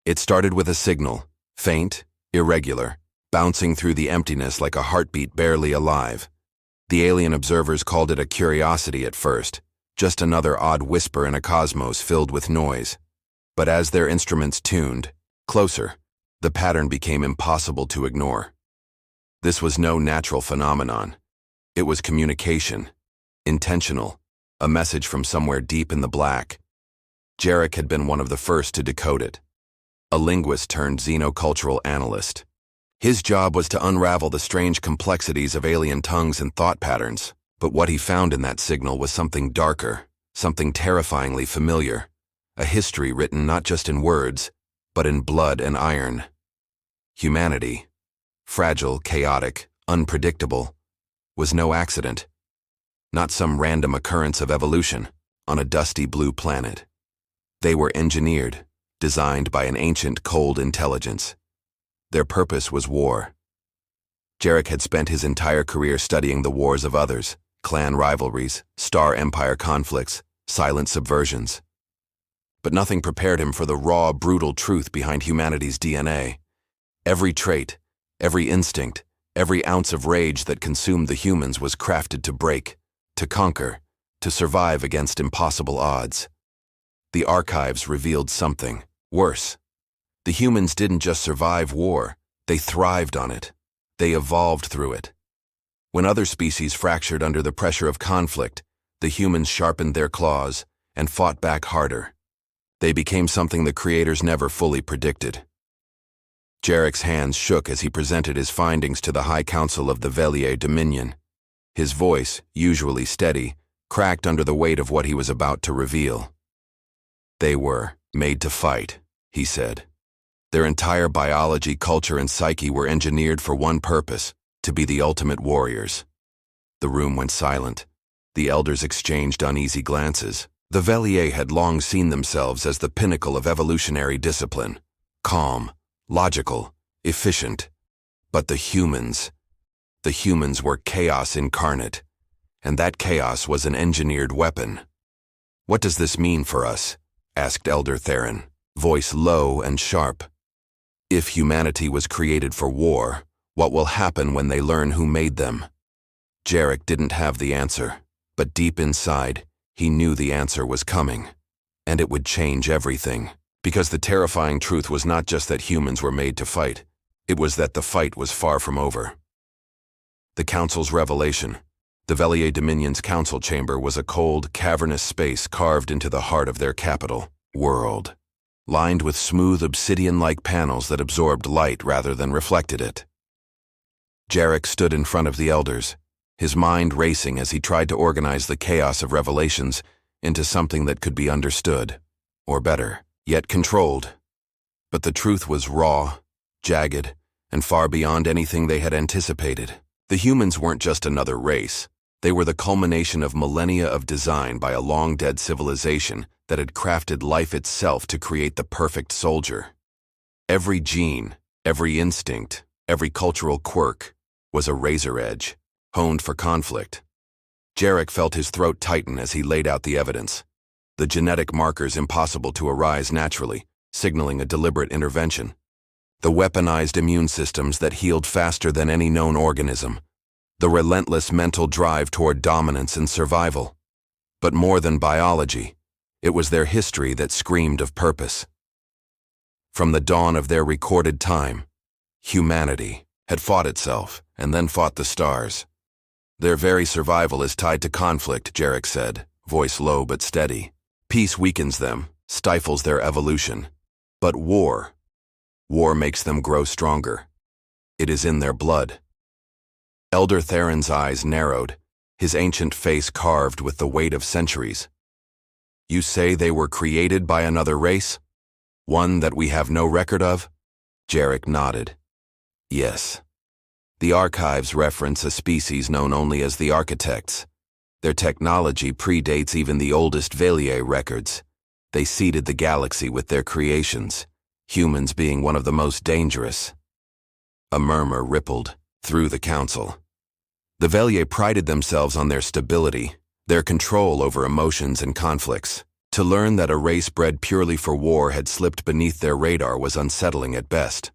It started with a signal, faint, irregular, bouncing through the emptiness like a heartbeat barely alive. The alien observers called it a curiosity at first, just another odd whisper in a cosmos filled with noise. But as their instruments tuned, closer, the pattern became impossible to ignore. This was no natural phenomenon. It was communication, intentional, a message from somewhere deep in the black. Jarek had been one of the first to decode it. A linguist turned xenocultural analyst. His job was to unravel the strange complexities of alien tongues and thought patterns, but what he found in that signal was something darker, something terrifyingly familiar, a history written not just in words, but in blood and iron. Humanity, fragile, chaotic, unpredictable, was no accident, not some random occurrence of evolution on a dusty blue planet. They were engineered, designed by an ancient, cold intelligence. Their purpose was war. Jarek had spent his entire career studying the wars of others, clan rivalries, star-empire conflicts, silent subversions. But nothing prepared him for the raw, brutal truth behind humanity's DNA. Every trait, every instinct, every ounce of rage that consumed the humans was crafted to break, to conquer, to survive against impossible odds. The archives revealed something worse. The humans didn't just survive war, they thrived on it. They evolved through it. When other species fractured under the pressure of conflict, the humans sharpened their claws and fought back harder. They became something the creators never fully predicted. Jarek's hands shook as he presented his findings to the High Council of the Velier Dominion. His voice, usually steady, cracked under the weight of what he was about to reveal. They were made to fight, he said. Their entire biology, culture, and psyche were engineered for one purpose, to be the ultimate warriors. The room went silent. The elders exchanged uneasy glances. The Velier had long seen themselves as the pinnacle of evolutionary discipline, calm, logical, efficient. But the humans were chaos incarnate, and that chaos was an engineered weapon. "What does this mean for us?" asked Elder Theron, voice low and sharp. "If humanity was created for war, what will happen when they learn who made them?" Jarek didn't have the answer, but deep inside, he knew the answer was coming, and it would change everything. Because the terrifying truth was not just that humans were made to fight, it was that the fight was far from over. The Council's revelation. The Velier Dominion's council chamber was a cold, cavernous space carved into the heart of their capital, world, lined with smooth obsidian-like panels that absorbed light rather than reflected it. Jarek stood in front of the elders, his mind racing as he tried to organize the chaos of revelations into something that could be understood, or better, yet controlled. But the truth was raw, jagged, and far beyond anything they had anticipated. The humans weren't just another race. They were the culmination of millennia of design by a long-dead civilization that had crafted life itself to create the perfect soldier. Every gene, every instinct, every cultural quirk was a razor edge, honed for conflict. Jarek felt his throat tighten as he laid out the evidence. The genetic markers impossible to arise naturally, signaling a deliberate intervention. The weaponized immune systems that healed faster than any known organism. The relentless mental drive toward dominance and survival. But more than biology, it was their history that screamed of purpose. From the dawn of their recorded time, humanity had fought itself and then fought the stars. Their very survival is tied to conflict, Jarek said, voice low but steady. Peace weakens them, stifles their evolution. But war makes them grow stronger. It is in their blood. Elder Theron's eyes narrowed, his ancient face carved with the weight of centuries. "You say they were created by another race? One that we have no record of?" Jarek nodded. "Yes. The archives reference a species known only as the Architects. Their technology predates even the oldest Velier records. They seeded the galaxy with their creations, humans being one of the most dangerous." A murmur rippled through the council. The Velier prided themselves on their stability, their control over emotions and conflicts. To learn that a race bred purely for war had slipped beneath their radar was unsettling at best.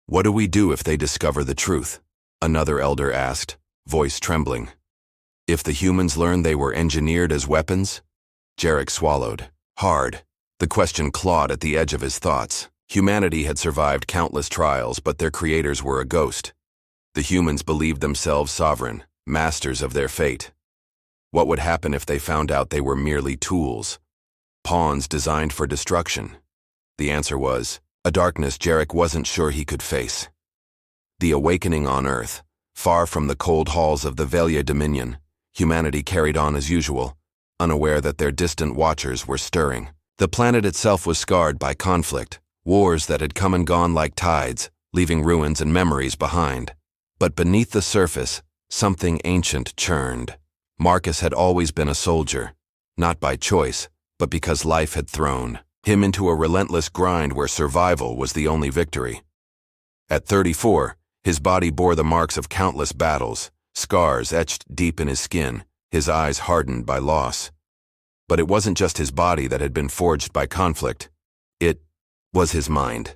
"What do we do if they discover the truth?" another elder asked, voice trembling. "If the humans learn they were engineered as weapons?" Jarek swallowed hard. The question clawed at the edge of his thoughts. Humanity had survived countless trials, but their creators were a ghost. The humans believed themselves sovereign, masters of their fate. What would happen if they found out they were merely tools, pawns designed for destruction? The answer was a darkness Jarek wasn't sure he could face. The awakening on Earth. Far from the cold halls of the Velia Dominion, humanity carried on as usual, unaware that their distant watchers were stirring. The planet itself was scarred by conflict, wars that had come and gone like tides, leaving ruins and memories behind. But beneath the surface, something ancient churned. Marcus had always been a soldier, not by choice, but because life had thrown him into a relentless grind where survival was the only victory. At 34, his body bore the marks of countless battles, scars etched deep in his skin, his eyes hardened by loss. But it wasn't just his body that had been forged by conflict. It was his mind.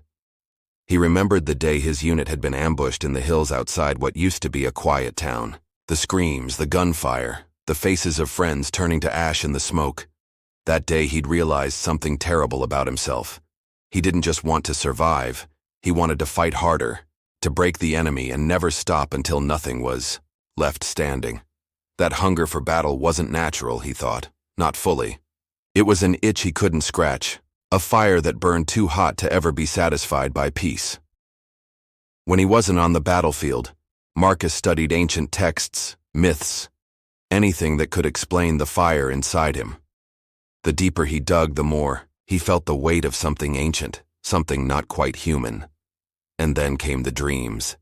He remembered the day his unit had been ambushed in the hills outside what used to be a quiet town. The screams, the gunfire, the faces of friends turning to ash in the smoke. That day he'd realized something terrible about himself. He didn't just want to survive, he wanted to fight harder, to break the enemy and never stop until nothing was left standing. That hunger for battle wasn't natural, he thought. Not fully. It was an itch he couldn't scratch, a fire that burned too hot to ever be satisfied by peace. When he wasn't on the battlefield, Marcus studied ancient texts, myths, anything that could explain the fire inside him. The deeper he dug, the more he felt the weight of something ancient, something not quite human. And then came the dreams.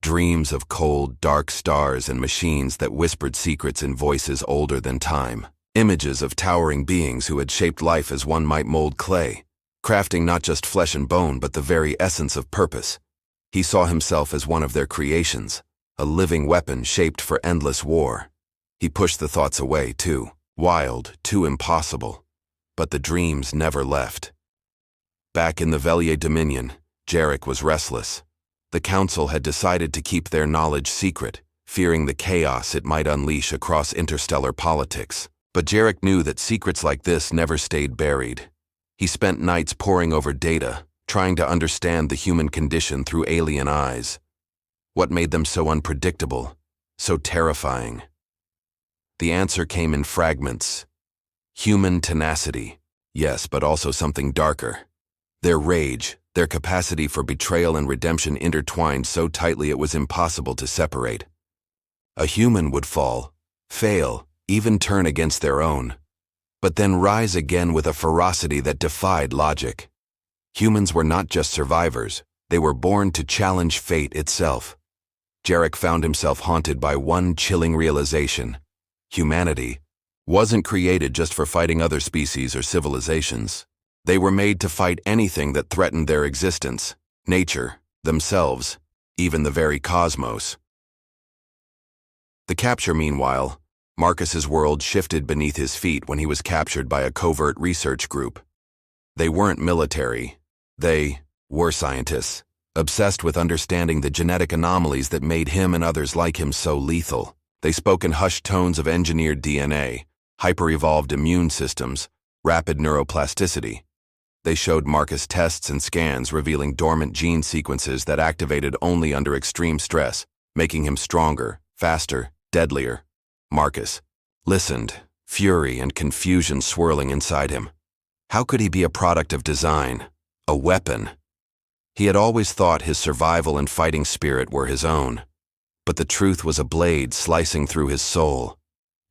Dreams of cold, dark stars and machines that whispered secrets in voices older than time. Images of towering beings who had shaped life as one might mold clay, crafting not just flesh and bone but the very essence of purpose. He saw himself as one of their creations, a living weapon shaped for endless war. He pushed the thoughts away, too wild, too impossible. But the dreams never left. Back in the Velia Dominion, Jarek was restless. The Council had decided to keep their knowledge secret, fearing the chaos it might unleash across interstellar politics. But Jarek knew that secrets like this never stayed buried. He spent nights poring over data, trying to understand the human condition through alien eyes. What made them so unpredictable, so terrifying? The answer came in fragments. Human tenacity, yes, but also something darker. Their rage, their capacity for betrayal and redemption intertwined so tightly it was impossible to separate. A human would fall, fail, even turn against their own, but then rise again with a ferocity that defied logic. Humans were not just survivors, they were born to challenge fate itself. Jarek found himself haunted by one chilling realization. Humanity wasn't created just for fighting other species or civilizations. They were made to fight anything that threatened their existence, nature, themselves, even the very cosmos. The capture, meanwhile, Marcus's world shifted beneath his feet when he was captured by a covert research group. They weren't military. They were scientists, obsessed with understanding the genetic anomalies that made him and others like him so lethal. They spoke in hushed tones of engineered DNA, hyper-evolved immune systems, rapid neuroplasticity. They showed Marcus tests and scans revealing dormant gene sequences that activated only under extreme stress, making him stronger, faster, deadlier. Marcus listened, fury and confusion swirling inside him. How could he be a product of design, a weapon? He had always thought his survival and fighting spirit were his own, but the truth was a blade slicing through his soul.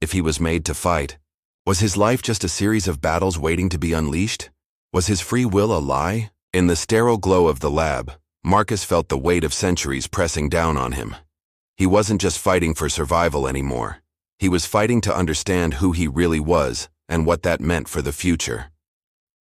If he was made to fight, was his life just a series of battles waiting to be unleashed? Was his free will a lie? In the sterile glow of the lab, Marcus felt the weight of centuries pressing down on him. He wasn't just fighting for survival anymore. He was fighting to understand who he really was and what that meant for the future.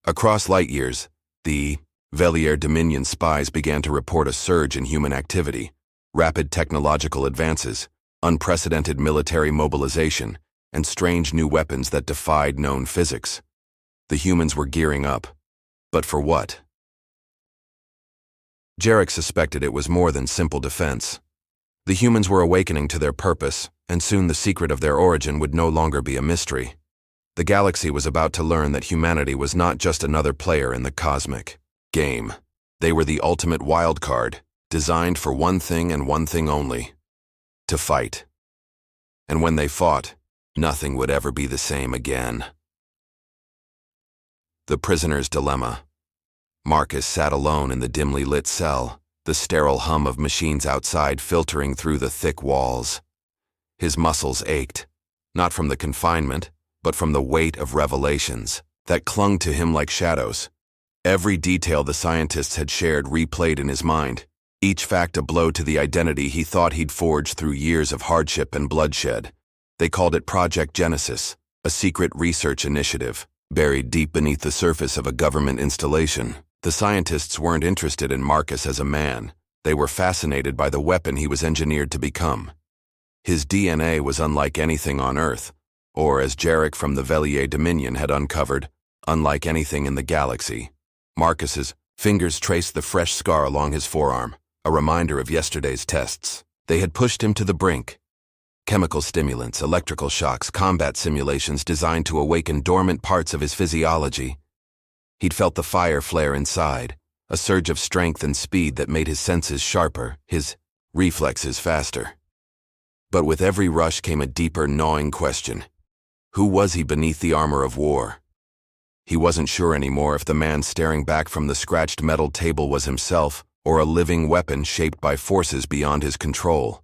Across light years, the Velia Dominion spies began to report a surge in human activity, rapid technological advances, unprecedented military mobilization, and strange new weapons that defied known physics. The humans were gearing up. But for what? Jarek suspected it was more than simple defense. The humans were awakening to their purpose, and soon the secret of their origin would no longer be a mystery. The galaxy was about to learn that humanity was not just another player in the cosmic game. They were the ultimate wild card, designed for one thing and one thing only: to fight. And when they fought, nothing would ever be the same again. The prisoner's dilemma. Marcus sat alone in the dimly lit cell, the sterile hum of machines outside filtering through the thick walls. His muscles ached, not from the confinement, but from the weight of revelations that clung to him like shadows. Every detail the scientists had shared replayed in his mind, each fact a blow to the identity he thought he'd forged through years of hardship and bloodshed. They called it Project Genesis, a secret research initiative, buried deep beneath the surface of a government installation. The scientists weren't interested in Marcus as a man. They were fascinated by the weapon he was engineered to become. His DNA was unlike anything on Earth, or as Jarek from the Velier Dominion had uncovered, unlike anything in the galaxy. Marcus's fingers traced the fresh scar along his forearm, a reminder of yesterday's tests. They had pushed him to the brink. Chemical stimulants, electrical shocks, combat simulations designed to awaken dormant parts of his physiology. He'd felt the fire flare inside, a surge of strength and speed that made his senses sharper, his reflexes faster. But with every rush came a deeper, gnawing question. Who was he beneath the armor of war? He wasn't sure anymore if the man staring back from the scratched metal table was himself or a living weapon shaped by forces beyond his control.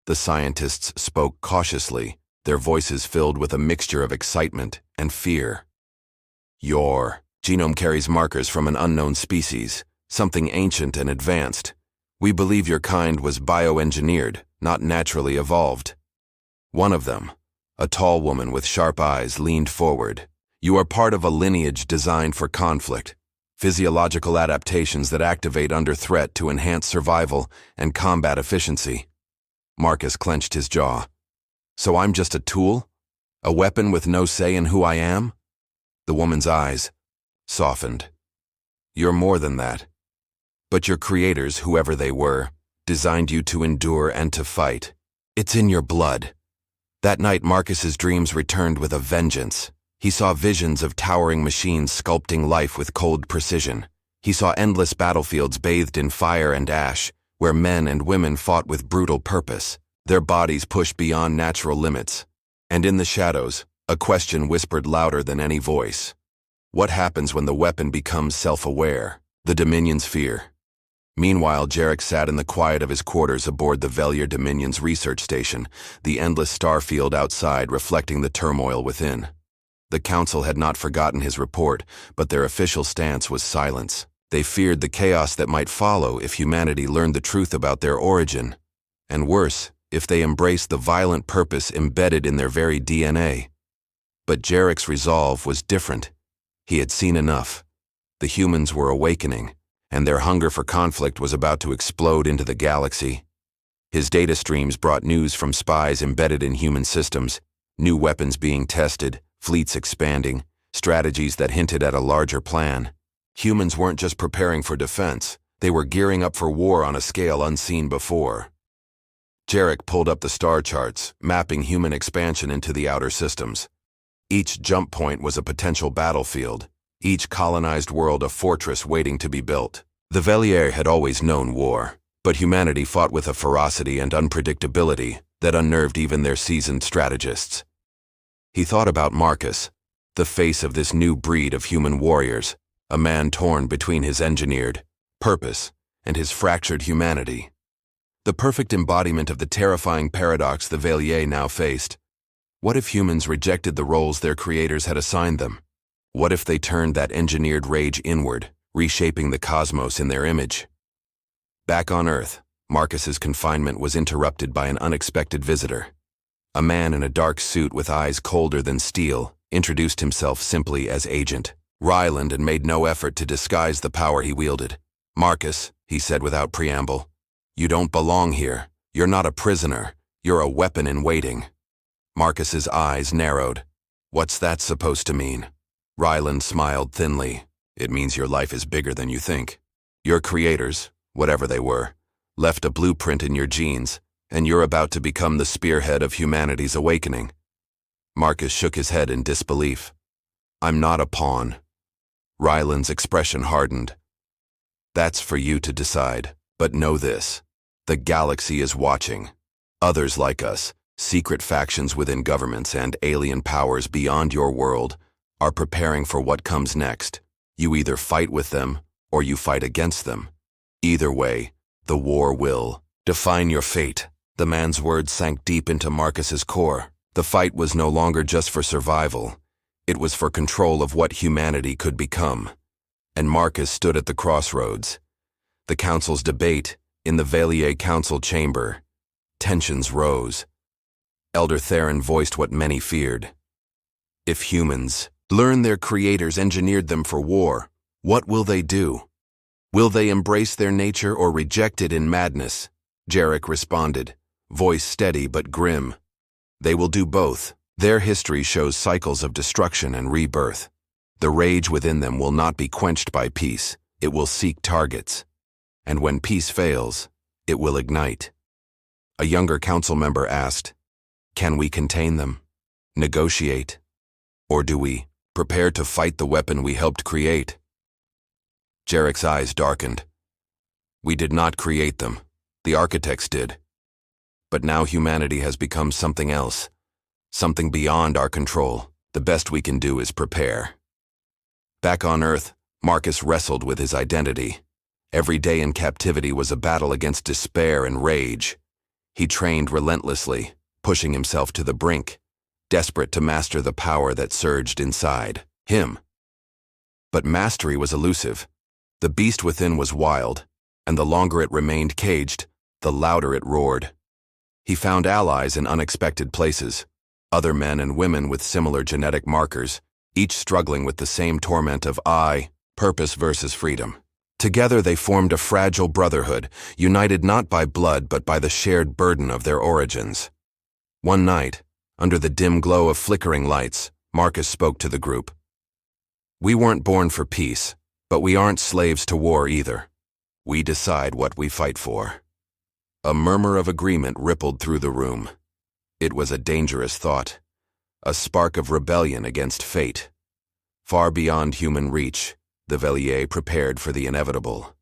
The scientists spoke cautiously, their voices filled with a mixture of excitement and fear. Your genome carries markers from an unknown species, something ancient and advanced. We believe your kind was bioengineered, not naturally evolved. One of them, a tall woman with sharp eyes, leaned forward. You are part of a lineage designed for conflict, physiological adaptations that activate under threat to enhance survival and combat efficiency. Marcus clenched his jaw. So I'm just a tool? A weapon with no say in who I am? The woman's eyes softened. You're more than that. But your creators, whoever they were, designed you to endure and to fight. It's in your blood. That night, Marcus's dreams returned with a vengeance. He saw visions of towering machines sculpting life with cold precision. He saw endless battlefields bathed in fire and ash, where men and women fought with brutal purpose, their bodies pushed beyond natural limits. And in the shadows, a question whispered louder than any voice. What happens when the weapon becomes self-aware? The Dominion's fear. Meanwhile, Jarek sat in the quiet of his quarters aboard the Velier Dominion's research station, the endless star field outside reflecting the turmoil within. The Council had not forgotten his report, but their official stance was silence. They feared the chaos that might follow if humanity learned the truth about their origin, and worse, if they embraced the violent purpose embedded in their very DNA. But Jarek's resolve was different. He had seen enough. The humans were awakening, and their hunger for conflict was about to explode into the galaxy. His data streams brought news from spies embedded in human systems, new weapons being tested, fleets expanding, strategies that hinted at a larger plan. Humans weren't just preparing for defense, they were gearing up for war on a scale unseen before. Jarek pulled up the star charts, mapping human expansion into the outer systems. Each jump point was a potential battlefield, each colonized world a fortress waiting to be built. The Velier had always known war, but humanity fought with a ferocity and unpredictability that unnerved even their seasoned strategists. He thought about Marcus, the face of this new breed of human warriors, a man torn between his engineered purpose and his fractured humanity. The perfect embodiment of the terrifying paradox the Velier now faced. What if humans rejected the roles their creators had assigned them? What if they turned that engineered rage inward, reshaping the cosmos in their image? Back on Earth, Marcus's confinement was interrupted by an unexpected visitor. A man in a dark suit with eyes colder than steel introduced himself simply as Agent Ryland and made no effort to disguise the power he wielded. Marcus, he said without preamble, you don't belong here. You're not a prisoner. You're a weapon in waiting. Marcus's eyes narrowed. What's that supposed to mean? Ryland smiled thinly. It means your life is bigger than you think. Your creators, whatever they were, left a blueprint in your genes, and you're about to become the spearhead of humanity's awakening. Marcus shook his head in disbelief. I'm not a pawn. Ryland's expression hardened. That's for you to decide, but know this. The galaxy is watching. Others like us, secret factions within governments and alien powers beyond your world, are preparing for what comes next. You either fight with them, or you fight against them. Either way, the war will define your fate. The man's words sank deep into Marcus's core. The fight was no longer just for survival. It was for control of what humanity could become. And Marcus stood at the crossroads. The council's debate in the Valier Council chamber. Tensions rose. Elder Theron voiced what many feared. If humans learn their creators engineered them for war, what will they do? Will they embrace their nature or reject it in madness? Jarek responded, voice steady but grim. They will do both. Their history shows cycles of destruction and rebirth. The rage within them will not be quenched by peace. It will seek targets. And when peace fails, it will ignite. A younger council member asked, can we contain them? Negotiate? Or do we prepare to fight the weapon we helped create? Jarek's eyes darkened. We did not create them. The architects did. But now humanity has become something else. Something beyond our control. The best we can do is prepare. Back on Earth, Marcus wrestled with his identity. Every day in captivity was a battle against despair and rage. He trained relentlessly, pushing himself to the brink, desperate to master the power that surged inside him. But mastery was elusive. The beast within was wild, and the longer it remained caged, the louder it roared. He found allies in unexpected places, other men and women with similar genetic markers, each struggling with the same torment of purpose versus freedom. Together they formed a fragile brotherhood, united not by blood but by the shared burden of their origins. One night, under the dim glow of flickering lights, Marcus spoke to the group. We weren't born for peace, but we aren't slaves to war either. We decide what we fight for. A murmur of agreement rippled through the room. It was a dangerous thought, a spark of rebellion against fate. Far beyond human reach, the Valier prepared for the inevitable.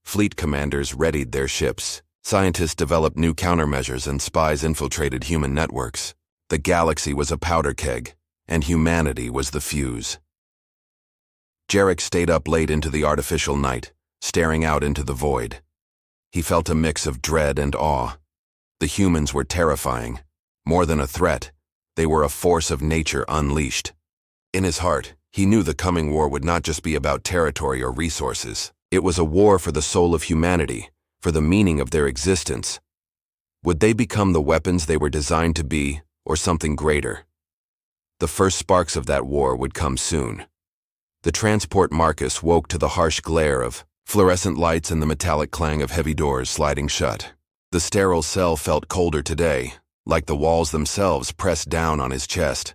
Fleet commanders readied their ships, scientists developed new countermeasures, and spies infiltrated human networks. The galaxy was a powder keg, and humanity was the fuse. Jarek stayed up late into the artificial night, staring out into the void. He felt a mix of dread and awe. The humans were terrifying. More than a threat, they were a force of nature unleashed. In his heart, he knew the coming war would not just be about territory or resources. It was a war for the soul of humanity, for the meaning of their existence. Would they become the weapons they were designed to be, or something greater? The first sparks of that war would come soon. The transport Marcus woke to the harsh glare of fluorescent lights and the metallic clang of heavy doors sliding shut. The sterile cell felt colder today, like the walls themselves pressed down on his chest.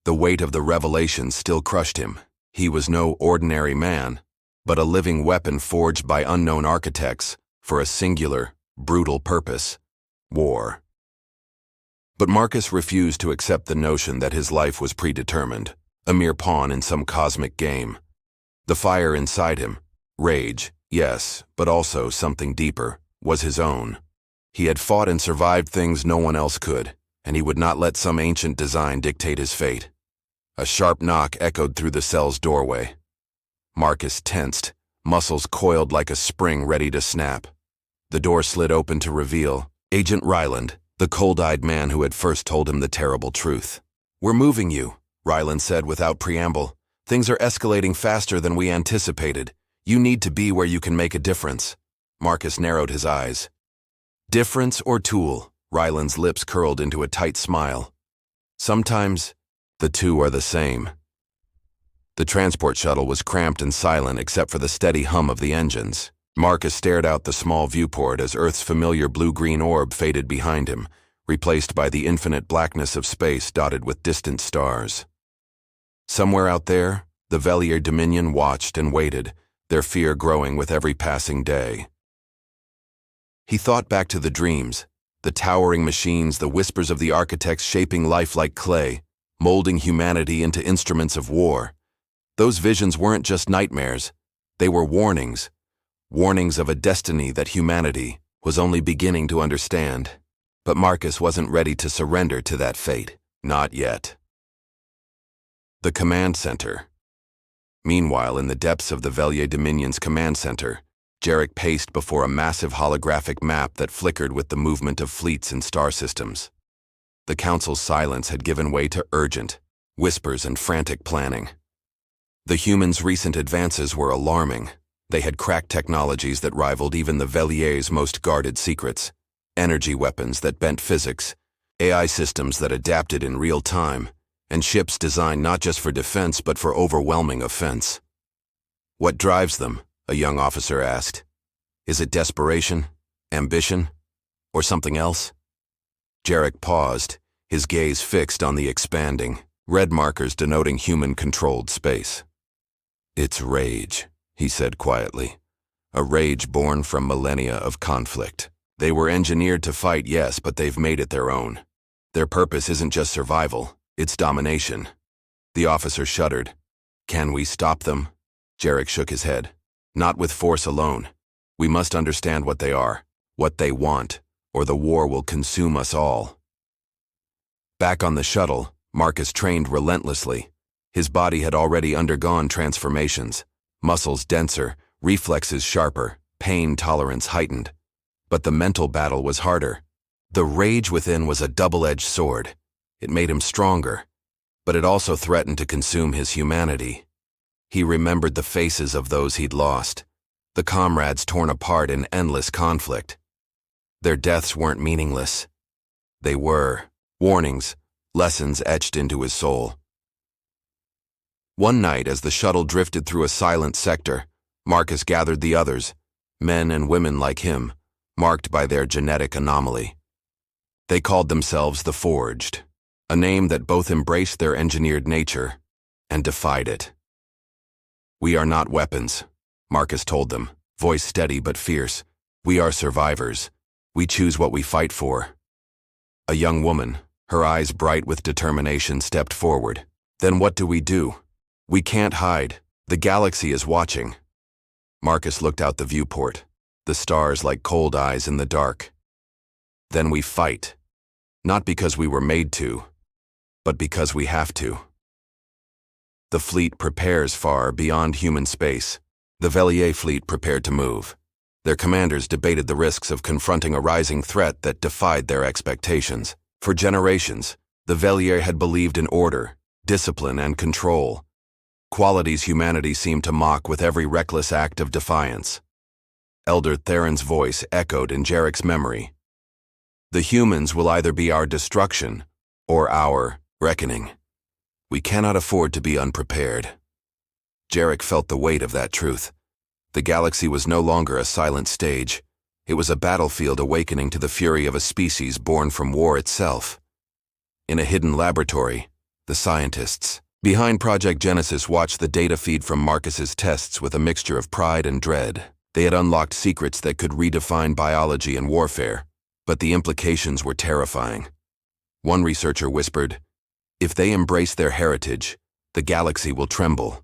The weight of the revelation still crushed him. He was no ordinary man, but a living weapon forged by unknown architects for a singular, brutal purpose: war. But Marcus refused to accept the notion that his life was predetermined, a mere pawn in some cosmic game. The fire inside him, rage, yes, but also something deeper, was his own. He had fought and survived things no one else could, and he would not let some ancient design dictate his fate. A sharp knock echoed through the cell's doorway. Marcus tensed, muscles coiled like a spring ready to snap. The door slid open to reveal Agent Ryland, the cold-eyed man who had first told him the terrible truth. "We're moving you," Ryland said without preamble. "Things are escalating faster than we anticipated. You need to be where you can make a difference." Marcus narrowed his eyes. "Difference or tool?" Ryland's lips curled into a tight smile. "Sometimes, the two are the same." The transport shuttle was cramped and silent except for the steady hum of the engines. Marcus stared out the small viewport as Earth's familiar blue-green orb faded behind him, replaced by the infinite blackness of space dotted with distant stars. Somewhere out there, the Velier Dominion watched and waited, their fear growing with every passing day. He thought back to the dreams, the towering machines, the whispers of the architects shaping life like clay, molding humanity into instruments of war. Those visions weren't just nightmares, they were warnings. Warnings of a destiny that humanity was only beginning to understand. But Marcus wasn't ready to surrender to that fate. Not yet. The command center. Meanwhile, in the depths of the Velier Dominion's command center, Jarek paced before a massive holographic map that flickered with the movement of fleets and star systems. The Council's silence had given way to urgent whispers and frantic planning. The humans' recent advances were alarming. They had cracked technologies that rivaled even the Velier's most guarded secrets. Energy weapons that bent physics, AI systems that adapted in real time, and ships designed not just for defense but for overwhelming offense. What drives them? A young officer asked. Is it desperation, ambition, or something else? Jarek paused, his gaze fixed on the expanding, red markers denoting human-controlled space. It's rage, he said quietly. A rage born from millennia of conflict. They were engineered to fight, yes, but they've made it their own. Their purpose isn't just survival, it's domination. The officer shuddered. Can we stop them? Jarek shook his head. Not with force alone. We must understand what they are, what they want, or the war will consume us all. Back on the shuttle, Marcus trained relentlessly. His body had already undergone transformations. Muscles denser, reflexes sharper, pain tolerance heightened. But the mental battle was harder. The rage within was a double-edged sword. It made him stronger, but it also threatened to consume his humanity. He remembered the faces of those he'd lost, the comrades torn apart in endless conflict. Their deaths weren't meaningless. They were warnings, lessons etched into his soul. One night, as the shuttle drifted through a silent sector, Marcus gathered the others, men and women like him, marked by their genetic anomaly. They called themselves the Forged, a name that both embraced their engineered nature and defied it. We are not weapons, Marcus told them, voice steady but fierce. We are survivors. We choose what we fight for. A young woman, her eyes bright with determination, stepped forward. Then what do? We can't hide. The galaxy is watching. Marcus looked out the viewport, the stars like cold eyes in the dark. Then we fight. Not because we were made to, but because we have to. The fleet prepares far beyond human space. The Velier fleet prepared to move. Their commanders debated the risks of confronting a rising threat that defied their expectations. For generations, the Velier had believed in order, discipline, and control, qualities humanity seemed to mock with every reckless act of defiance. Elder Theron's voice echoed in Jarek's memory. The humans will either be our destruction or our reckoning. We cannot afford to be unprepared. Jarek felt the weight of that truth. The galaxy was no longer a silent stage. It was a battlefield awakening to the fury of a species born from war itself. In a hidden laboratory, the scientists behind Project Genesis watched the data feed from Marcus's tests with a mixture of pride and dread. They had unlocked secrets that could redefine biology and warfare, but the implications were terrifying. One researcher whispered, "If they embrace their heritage, the galaxy will tremble.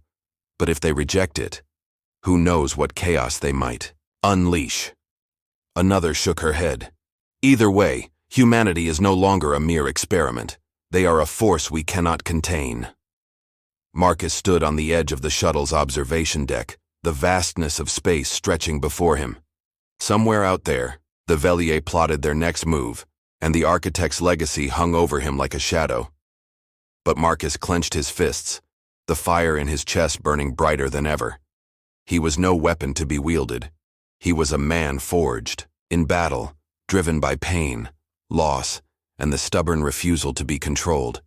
But if they reject it, who knows what chaos they might unleash." Another shook her head. "Either way, humanity is no longer a mere experiment. They are a force we cannot contain." Marcus stood on the edge of the shuttle's observation deck, the vastness of space stretching before him. Somewhere out there, the Velier plotted their next move, and the architect's legacy hung over him like a shadow. But Marcus clenched his fists, the fire in his chest burning brighter than ever. He was no weapon to be wielded. He was a man forged, in battle, driven by pain, loss, and the stubborn refusal to be controlled.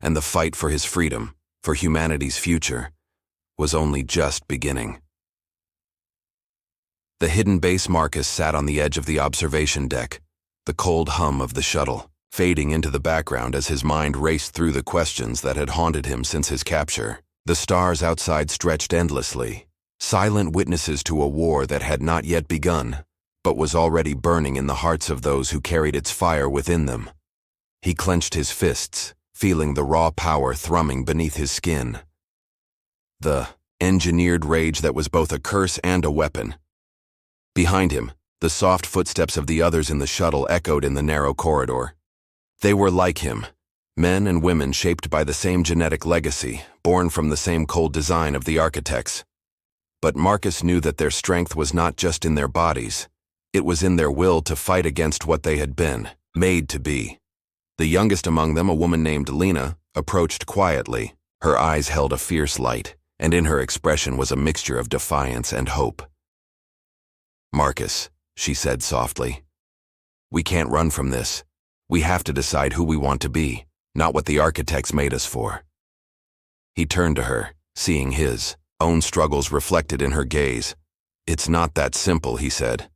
And the fight for his freedom, for humanity's future, was only just beginning. The hidden base Marcus sat on the edge of the observation deck, the cold hum of the shuttle, fading into the background as his mind raced through the questions that had haunted him since his capture. The stars outside stretched endlessly, silent witnesses to a war that had not yet begun, but was already burning in the hearts of those who carried its fire within them. He clenched his fists, feeling the raw power thrumming beneath his skin. The engineered rage that was both a curse and a weapon. Behind him, the soft footsteps of the others in the shuttle echoed in the narrow corridor. They were like him, men and women shaped by the same genetic legacy, born from the same cold design of the architects. But Marcus knew that their strength was not just in their bodies. It was in their will to fight against what they had been, made to be. The youngest among them, a woman named Lena, approached quietly. Her eyes held a fierce light, and in her expression was a mixture of defiance and hope. "Marcus," she said softly, "we can't run from this. We have to decide who we want to be, not what the architects made us for." He turned to her, seeing his own struggles reflected in her gaze. "It's not that simple," he said.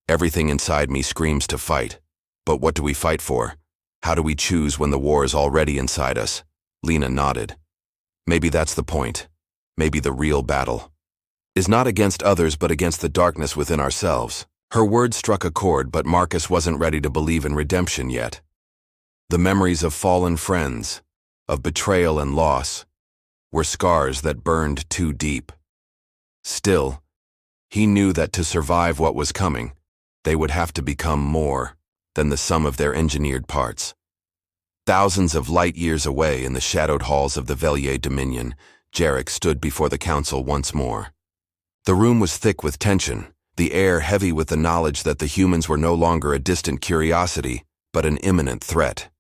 "Everything inside me screams to fight. But what do we fight for? How do we choose when the war is already inside us?" Lena nodded. "Maybe that's the point. Maybe the real battle is not against others but against the darkness within ourselves." Her words struck a chord, but Marcus wasn't ready to believe in redemption yet. The memories of fallen friends, of betrayal and loss, were scars that burned too deep. Still, he knew that to survive what was coming, they would have to become more than the sum of their engineered parts. Thousands of light years away in the shadowed halls of the Velier Dominion, Jarek stood before the council once more. The room was thick with tension, the air heavy with the knowledge that the humans were no longer a distant curiosity, but an imminent threat.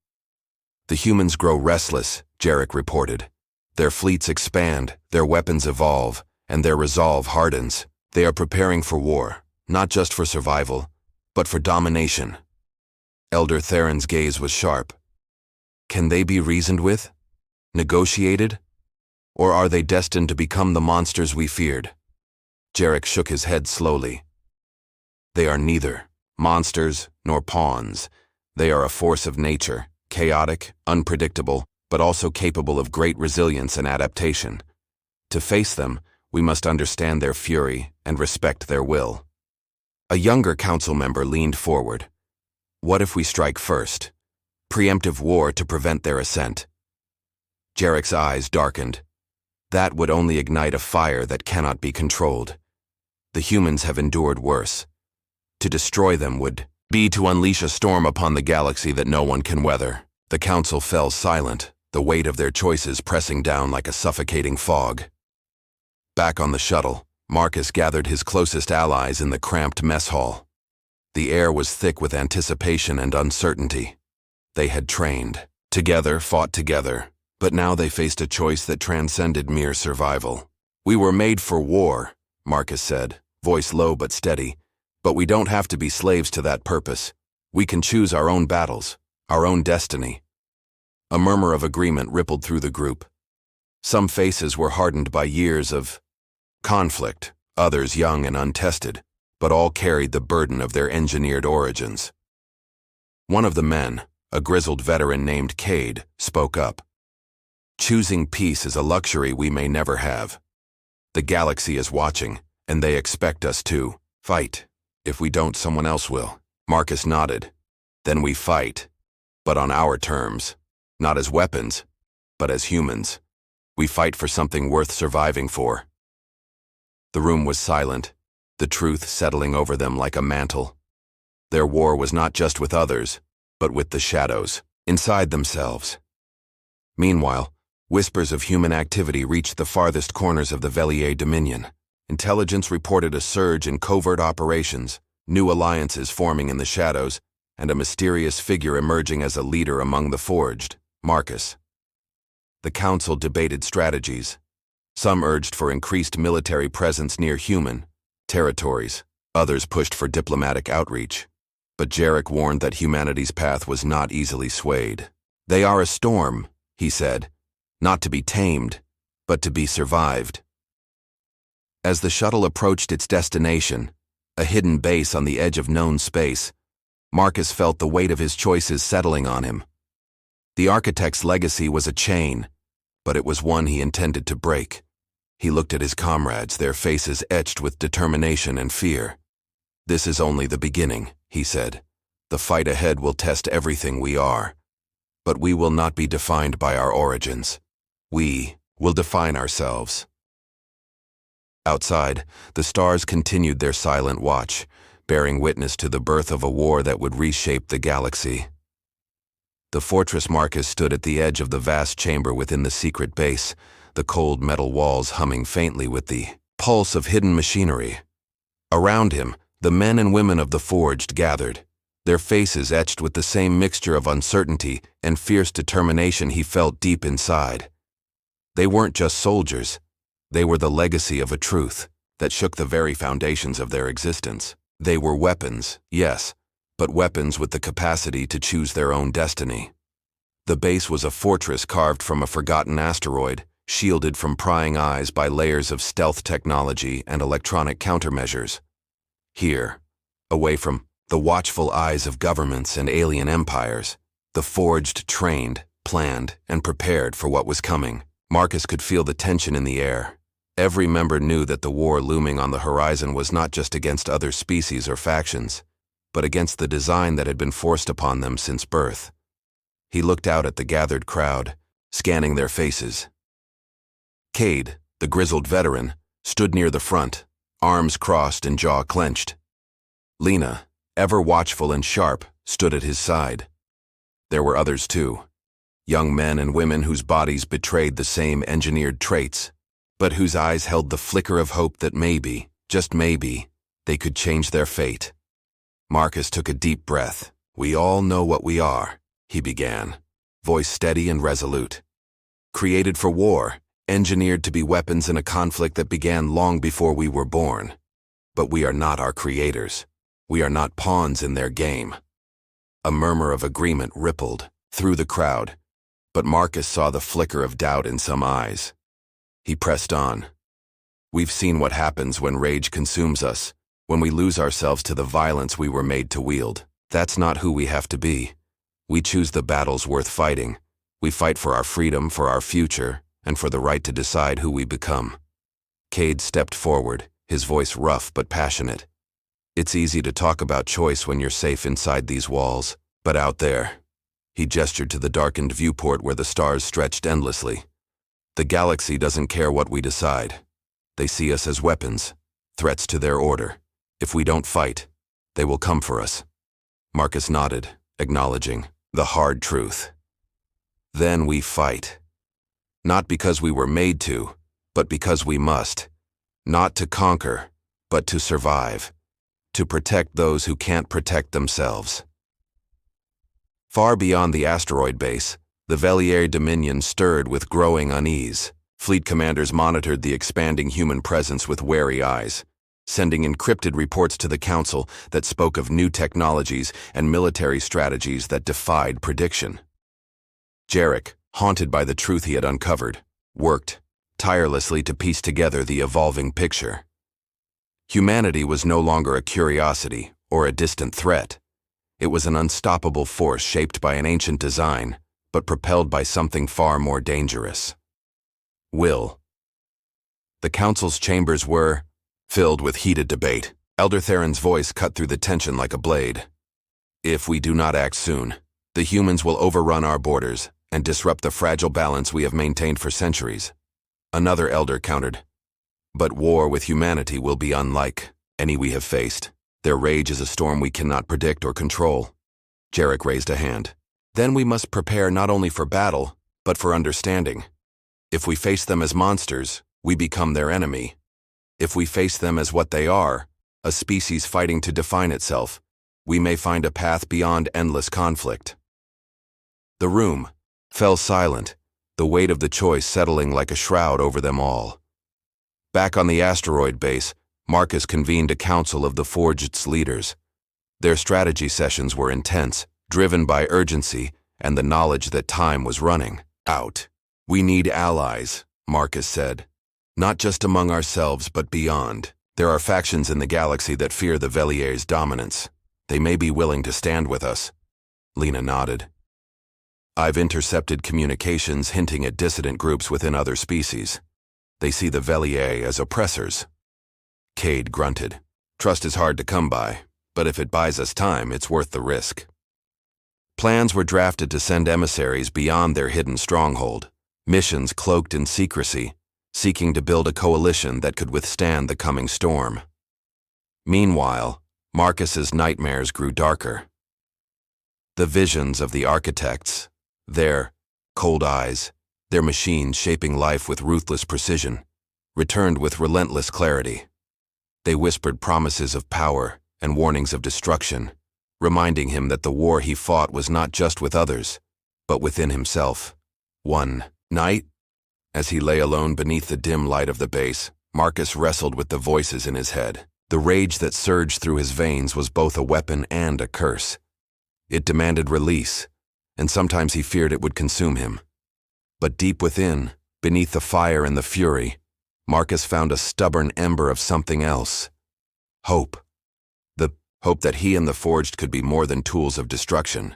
"The humans grow restless," Jarek reported. "Their fleets expand, their weapons evolve, and their resolve hardens. They are preparing for war, not just for survival, but for domination." Elder Theron's gaze was sharp. "Can they be reasoned with? Negotiated? Or are they destined to become the monsters we feared?" Jarek shook his head slowly. "They are neither monsters nor pawns. They are a force of nature, chaotic, unpredictable, but also capable of great resilience and adaptation. To face them, we must understand their fury and respect their will." A younger council member leaned forward. "What if we strike first? Preemptive war to prevent their ascent." Jarek's eyes darkened. "That would only ignite a fire that cannot be controlled. The humans have endured worse. To destroy them would be to unleash a storm upon the galaxy that no one can weather." The council fell silent, the weight of their choices pressing down like a suffocating fog. Back on the shuttle, Marcus gathered his closest allies in the cramped mess hall. The air was thick with anticipation and uncertainty. They had trained together, fought together, but now they faced a choice that transcended mere survival. "We were made for war," Marcus said, voice low but steady, "but we don't have to be slaves to that purpose. We can choose our own battles, our own destiny." A murmur of agreement rippled through the group. Some faces were hardened by years of conflict, others young and untested, but all carried the burden of their engineered origins. One of the men, a grizzled veteran named Cade, spoke up. "Choosing peace is a luxury we may never have. The galaxy is watching, and they expect us to fight. If we don't, someone else will." Marcus nodded. "Then we fight, but on our terms. Not as weapons, but as humans. We fight for something worth surviving for." The room was silent, the truth settling over them like a mantle. Their war was not just with others, but with the shadows, inside themselves. Meanwhile, whispers of human activity reached the farthest corners of the Velier Dominion. Intelligence reported a surge in covert operations, new alliances forming in the shadows, and a mysterious figure emerging as a leader among the forged, Marcus. The council debated strategies. Some urged for increased military presence near human territories. Others pushed for diplomatic outreach. But Jarek warned that humanity's path was not easily swayed. "They are a storm," he said, "not to be tamed, but to be survived." As the shuttle approached its destination, a hidden base on the edge of known space, Marcus felt the weight of his choices settling on him. The architect's legacy was a chain, but it was one he intended to break. He looked at his comrades, their faces etched with determination and fear. "This is only the beginning," he said. "The fight ahead will test everything we are. But we will not be defined by our origins. We will define ourselves." Outside, the stars continued their silent watch, bearing witness to the birth of a war that would reshape the galaxy. The fortress Marcus stood at the edge of the vast chamber within the secret base, the cold metal walls humming faintly with the pulse of hidden machinery. Around him, the men and women of the Forged gathered, their faces etched with the same mixture of uncertainty and fierce determination he felt deep inside. They weren't just soldiers. They were the legacy of a truth that shook the very foundations of their existence. They were weapons, yes, but weapons with the capacity to choose their own destiny. The base was a fortress carved from a forgotten asteroid, shielded from prying eyes by layers of stealth technology and electronic countermeasures. Here, away from the watchful eyes of governments and alien empires, the Forged trained, planned, and prepared for what was coming. Marcus could feel the tension in the air. Every member knew that the war looming on the horizon was not just against other species or factions, but against the design that had been forced upon them since birth. He looked out at the gathered crowd, scanning their faces. Cade, the grizzled veteran, stood near the front, arms crossed and jaw clenched. Lena, ever watchful and sharp, stood at his side. There were others too, young men and women whose bodies betrayed the same engineered traits, but whose eyes held the flicker of hope that maybe, just maybe, they could change their fate. Marcus took a deep breath. "We all know what we are," he began, voice steady and resolute. "Created for war, engineered to be weapons in a conflict that began long before we were born. But we are not our creators. We are not pawns in their game." A murmur of agreement rippled through the crowd, but Marcus saw the flicker of doubt in some eyes. He pressed on. "We've seen what happens when rage consumes us, when we lose ourselves to the violence we were made to wield. That's not who we have to be. We choose the battles worth fighting. We fight for our freedom, for our future, and for the right to decide who we become." Cade stepped forward, his voice rough but passionate. "It's easy to talk about choice when you're safe inside these walls, but out there," he gestured to the darkened viewport where the stars stretched endlessly, "the galaxy doesn't care what we decide. They see us as weapons, threats to their order. If we don't fight, they will come for us." Marcus nodded, acknowledging the hard truth. "Then we fight. Not because we were made to, but because we must. Not to conquer, but to survive. To protect those who can't protect themselves." Far beyond the asteroid base, the Velier Dominion stirred with growing unease. Fleet commanders monitored the expanding human presence with wary eyes, sending encrypted reports to the Council that spoke of new technologies and military strategies that defied prediction. Jarek, haunted by the truth he had uncovered, worked tirelessly to piece together the evolving picture. Humanity was no longer a curiosity or a distant threat. It was an unstoppable force shaped by an ancient design, but propelled by something far more dangerous. Will. The Council's chambers were filled with heated debate. Elder Theron's voice cut through the tension like a blade. "If we do not act soon, the humans will overrun our borders and disrupt the fragile balance we have maintained for centuries." Another elder countered. "But war with humanity will be unlike any we have faced. Their rage is a storm we cannot predict or control." Jarek raised a hand. "Then we must prepare not only for battle, but for understanding. If we face them as monsters, we become their enemy. If we face them as what they are, a species fighting to define itself, we may find a path beyond endless conflict." The room fell silent, the weight of the choice settling like a shroud over them all. Back on the asteroid base, Marcus convened a council of the Forged's leaders. Their strategy sessions were intense, driven by urgency and the knowledge that time was running out. "We need allies," Marcus said. "Not just among ourselves, but beyond. There are factions in the galaxy that fear the Velier's dominance. They may be willing to stand with us. Lena nodded. I've intercepted communications hinting at dissident groups within other species. They see the Velier as oppressors. Cade grunted. Trust is hard to come by, but if it buys us time, it's worth the risk. Plans were drafted to send emissaries beyond their hidden stronghold, missions cloaked in secrecy, seeking to build a coalition that could withstand the coming storm. Meanwhile, Marcus's nightmares grew darker. The visions of the architects, their cold eyes, their machines shaping life with ruthless precision, returned with relentless clarity. They whispered promises of power and warnings of destruction, reminding him that the war he fought was not just with others, but within himself. One night, as he lay alone beneath the dim light of the base, Marcus wrestled with the voices in his head. The rage that surged through his veins was both a weapon and a curse. It demanded release, and sometimes he feared it would consume him. But deep within, beneath the fire and the fury, Marcus found a stubborn ember of something else. Hope. The hope that he and the Forged could be more than tools of destruction,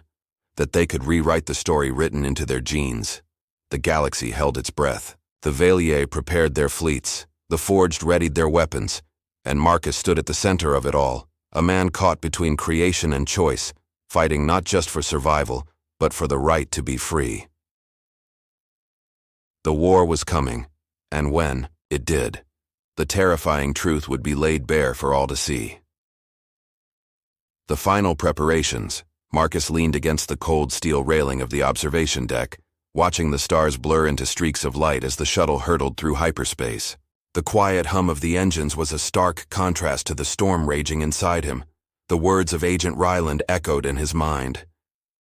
that they could rewrite the story written into their genes. The galaxy held its breath. The Velier prepared their fleets, the Forged readied their weapons, and Marcus stood at the center of it all, a man caught between creation and choice, fighting not just for survival, but for the right to be free. The war was coming, and when it did, the terrifying truth would be laid bare for all to see. The final preparations, Marcus leaned against the cold steel railing of the observation deck, watching the stars blur into streaks of light as the shuttle hurtled through hyperspace. The quiet hum of the engines was a stark contrast to the storm raging inside him. The words of Agent Ryland echoed in his mind.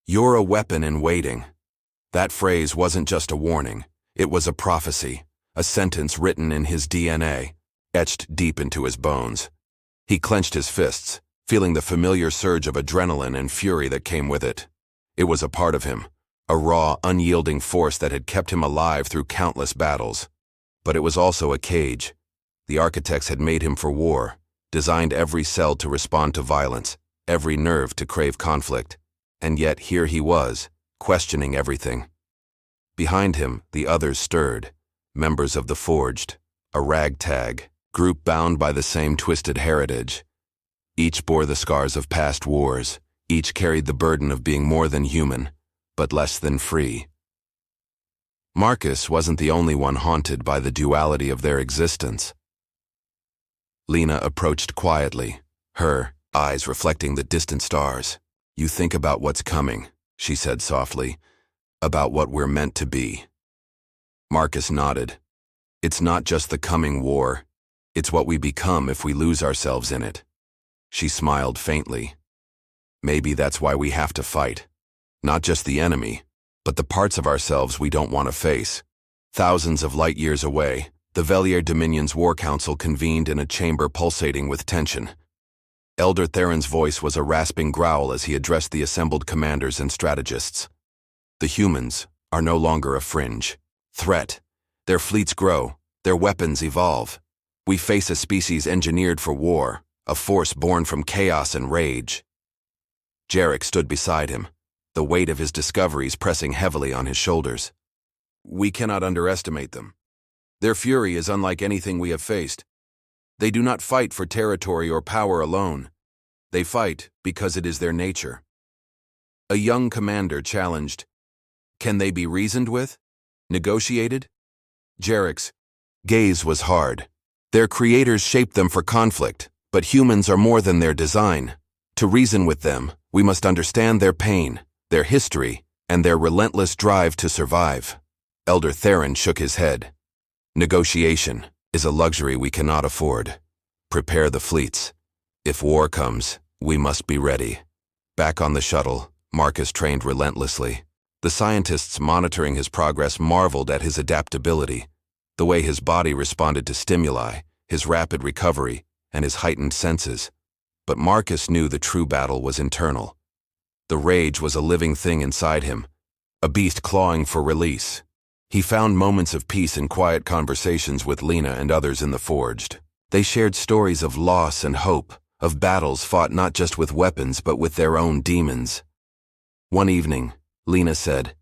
"You're a weapon in waiting." That phrase wasn't just a warning, it was a prophecy, a sentence written in his DNA, etched deep into his bones. He clenched his fists, feeling the familiar surge of adrenaline and fury that came with it. It was a part of him, a raw, unyielding force that had kept him alive through countless battles. But it was also a cage. The architects had made him for war, designed every cell to respond to violence, every nerve to crave conflict. And yet here he was, questioning everything. Behind him, the others stirred, members of the Forged, a ragtag group bound by the same twisted heritage. Each bore the scars of past wars, each carried the burden of being more than human, but less than free. Marcus wasn't the only one haunted by the duality of their existence. Lena approached quietly, her eyes reflecting the distant stars. "You think about what's coming," she said softly, "about what we're meant to be." Marcus nodded. "It's not just the coming war, it's what we become if we lose ourselves in it." She smiled faintly. "Maybe that's why we have to fight. Not just the enemy, but the parts of ourselves we don't want to face." Thousands of light years away, the Velier Dominion's War Council convened in a chamber pulsating with tension. Elder Theron's voice was a rasping growl as he addressed the assembled commanders and strategists. The humans are no longer a fringe threat. Their fleets grow, their weapons evolve. We face a species engineered for war, a force born from chaos and rage. Jarek stood beside him, the weight of his discoveries pressing heavily on his shoulders. "We cannot underestimate them. Their fury is unlike anything we have faced. They do not fight for territory or power alone. They fight because it is their nature." A young commander challenged, "Can they be reasoned with? Negotiated?" Jarek's gaze was hard. "Their creators shaped them for conflict, but humans are more than their design. To reason with them, we must understand their pain, their history, and their relentless drive to survive." Elder Theron shook his head. "Negotiation is a luxury we cannot afford. Prepare the fleets. If war comes, we must be ready." Back on the shuttle, Marcus trained relentlessly. The scientists monitoring his progress marveled at his adaptability, the way his body responded to stimuli, his rapid recovery, and his heightened senses. But Marcus knew the true battle was internal. The rage was a living thing inside him, a beast clawing for release. He found moments of peace in quiet conversations with Lena and others in the Forged. They shared stories of loss and hope, of battles fought not just with weapons but with their own demons. One evening, Lena said,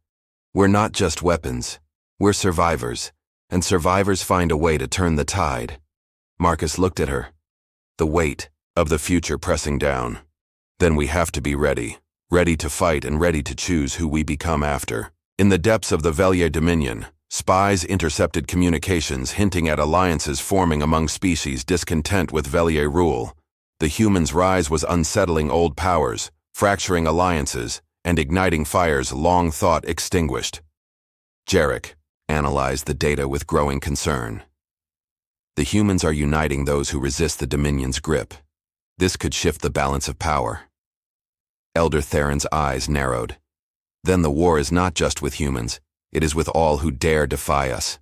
"We're not just weapons. We're survivors, and survivors find a way to turn the tide." Marcus looked at her, the weight of the future pressing down. "Then we have to be ready, ready to fight and ready to choose who we become after." In the depths of the Velier Dominion, spies intercepted communications hinting at alliances forming among species discontent with Velier rule. The humans' rise was unsettling old powers, fracturing alliances, and igniting fires long thought extinguished. Jarek analyzed the data with growing concern. The humans are uniting those who resist the Dominion's grip. This could shift the balance of power. Elder Theron's eyes narrowed. Then the war is not just with humans, it is with all who dare defy us.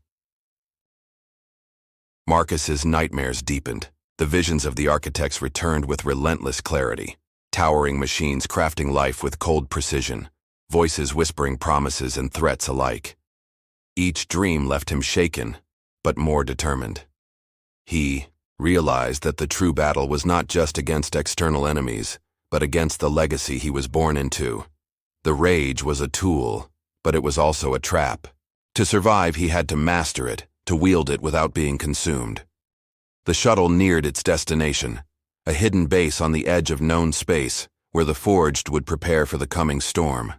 Marcus's nightmares deepened. The visions of the architects returned with relentless clarity. Towering machines crafting life with cold precision, voices whispering promises and threats alike. Each dream left him shaken, but more determined. He realized that the true battle was not just against external enemies, but against the legacy he was born into. The rage was a tool, but it was also a trap. To survive, he had to master it, to wield it without being consumed. The shuttle neared its destination, a hidden base on the edge of known space, where the Forged would prepare for the coming storm.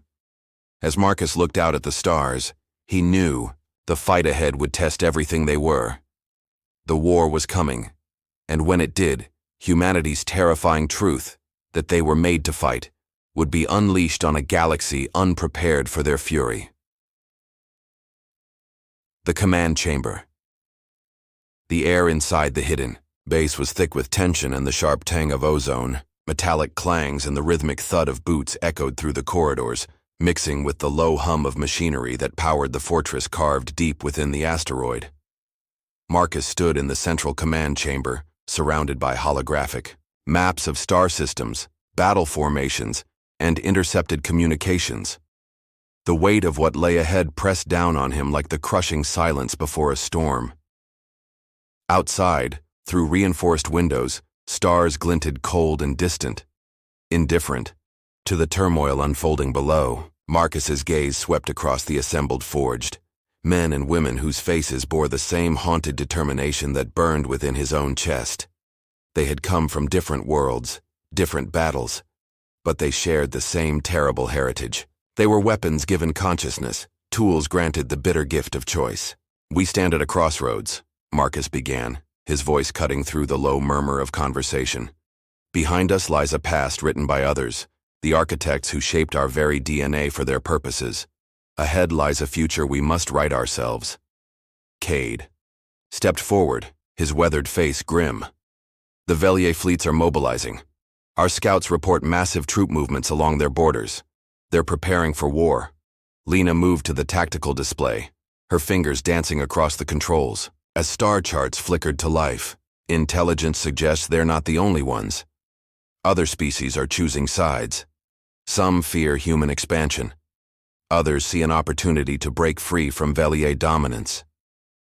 As Marcus looked out at the stars, he knew the fight ahead would test everything they were. The war was coming, and when it did, humanity's terrifying truth, that they were made to fight, would be unleashed on a galaxy unprepared for their fury. The command chamber. The air inside the hidden base was thick with tension and the sharp tang of ozone. Metallic clangs and the rhythmic thud of boots echoed through the corridors, mixing with the low hum of machinery that powered the fortress carved deep within the asteroid. Marcus stood in the central command chamber, surrounded by holographic maps of star systems, battle formations, and intercepted communications. The weight of what lay ahead pressed down on him like the crushing silence before a storm. Outside, through reinforced windows, stars glinted cold and distant, indifferent to the turmoil unfolding below. Marcus's gaze swept across the assembled Forged, men and women whose faces bore the same haunted determination that burned within his own chest. They had come from different worlds, different battles, but they shared the same terrible heritage. They were weapons given consciousness, tools granted the bitter gift of choice. "We stand at a crossroads," Marcus began, his voice cutting through the low murmur of conversation. "Behind us lies a past written by others, the architects who shaped our very DNA for their purposes. Ahead lies a future we must write ourselves." Cade stepped forward, his weathered face grim. "The Velier fleets are mobilizing. Our scouts report massive troop movements along their borders. They're preparing for war." Lena moved to the tactical display, her fingers dancing across the controls. As star charts flickered to life, intelligence suggests they're not the only ones. Other species are choosing sides. Some fear human expansion. Others see an opportunity to break free from Velier dominance.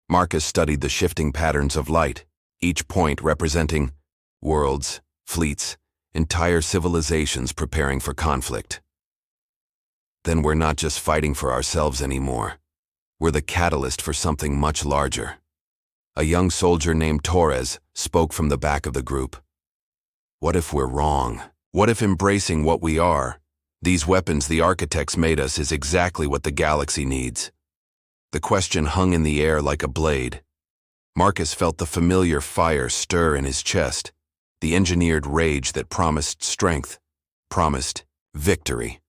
Marcus studied the shifting patterns of light, each point representing worlds, fleets, entire civilizations preparing for conflict. Then we're not just fighting for ourselves anymore. We're the catalyst for something much larger. A young soldier named Torres spoke from the back of the group. "What if we're wrong? What if embracing what we are, these weapons the architects made us, is exactly what the galaxy needs?" The question hung in the air like a blade. Marcus felt the familiar fire stir in his chest, the engineered rage that promised strength, promised victory.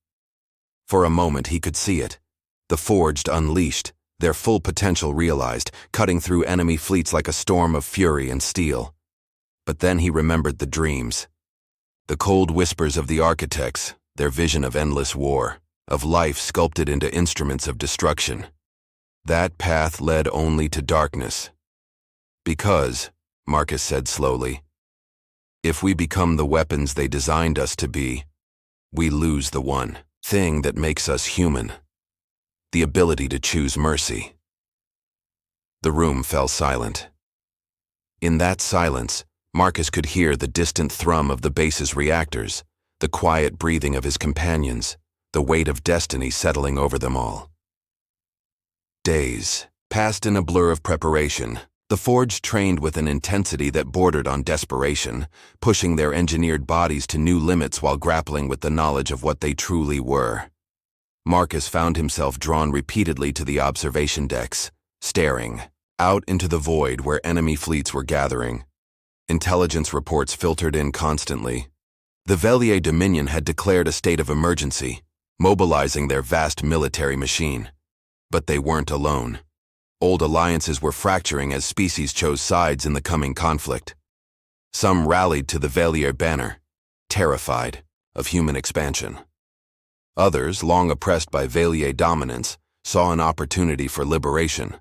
For a moment he could see it, the Forged unleashed, their full potential realized, cutting through enemy fleets like a storm of fury and steel. But then he remembered the dreams. The cold whispers of the architects, their vision of endless war, of life sculpted into instruments of destruction. That path led only to darkness. Because, Marcus said slowly, if we become the weapons they designed us to be, we lose the one thing that makes us human. The ability to choose mercy. The room fell silent. In that silence, Marcus could hear the distant thrum of the base's reactors, the quiet breathing of his companions, the weight of destiny settling over them all. Days passed in a blur of preparation. The Forge trained with an intensity that bordered on desperation, pushing their engineered bodies to new limits while grappling with the knowledge of what they truly were. Marcus found himself drawn repeatedly to the observation decks, staring out into the void where enemy fleets were gathering. Intelligence reports filtered in constantly. The Velier Dominion had declared a state of emergency, mobilizing their vast military machine. But they weren't alone. Old alliances were fracturing as species chose sides in the coming conflict. Some rallied to the Velier banner, terrified of human expansion. Others, long oppressed by Velier dominance, saw an opportunity for liberation.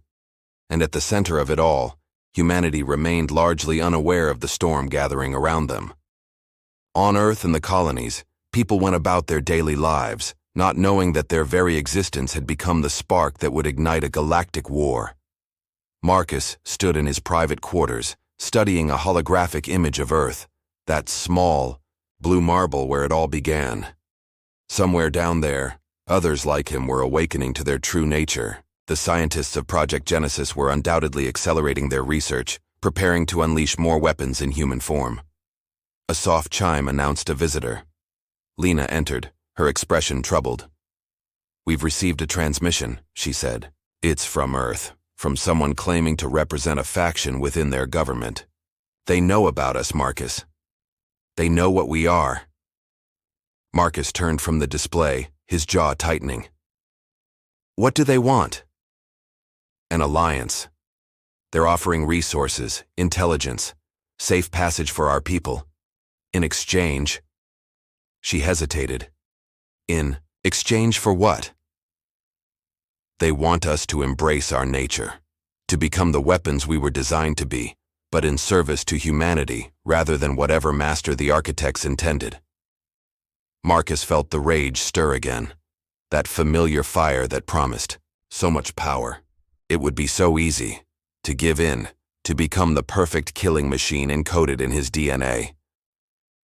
And at the center of it all, humanity remained largely unaware of the storm gathering around them. On Earth and the colonies, people went about their daily lives, not knowing that their very existence had become the spark that would ignite a galactic war. Marcus stood in his private quarters, studying a holographic image of Earth, that small, blue marble where it all began. Somewhere down there, others like him were awakening to their true nature. The scientists of Project Genesis were undoubtedly accelerating their research, preparing to unleash more weapons in human form. A soft chime announced a visitor. Lena entered, her expression troubled. "We've received a transmission," she said. "It's from Earth, from someone claiming to represent a faction within their government. They know about us, Marcus. They know what we are." Marcus turned from the display, his jaw tightening. "What do they want?" "An alliance. They're offering resources, intelligence, safe passage for our people. In exchange..." She hesitated. "In exchange for what?" "They want us to embrace our nature, to become the weapons we were designed to be, but in service to humanity rather than whatever master the architects intended." Marcus felt the rage stir again, that familiar fire that promised so much power. It would be so easy to give in, to become the perfect killing machine encoded in his DNA.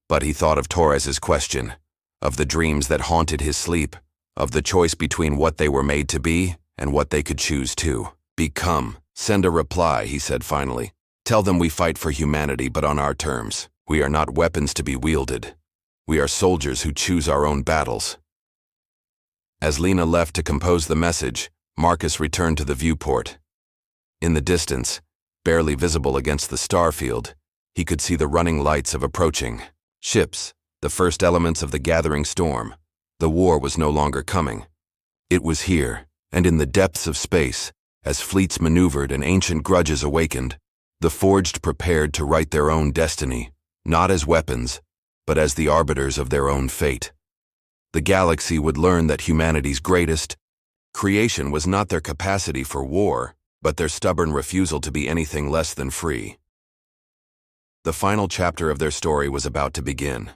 But he thought of Torres's question, of the dreams that haunted his sleep, of the choice between what they were made to be and what they could choose to become. "Send a reply," he said finally. "Tell them we fight for humanity, but on our terms. We are not weapons to be wielded. We are soldiers who choose our own battles." As Lena left to compose the message, Marcus returned to the viewport. In the distance, barely visible against the starfield, he could see the running lights of approaching ships, the first elements of the gathering storm. The war was no longer coming. It was here, and in the depths of space, as fleets maneuvered and ancient grudges awakened, the Forged prepared to write their own destiny, not as weapons, but as the arbiters of their own fate. The galaxy would learn that humanity's greatest creation was not their capacity for war, but their stubborn refusal to be anything less than free. The final chapter of their story was about to begin.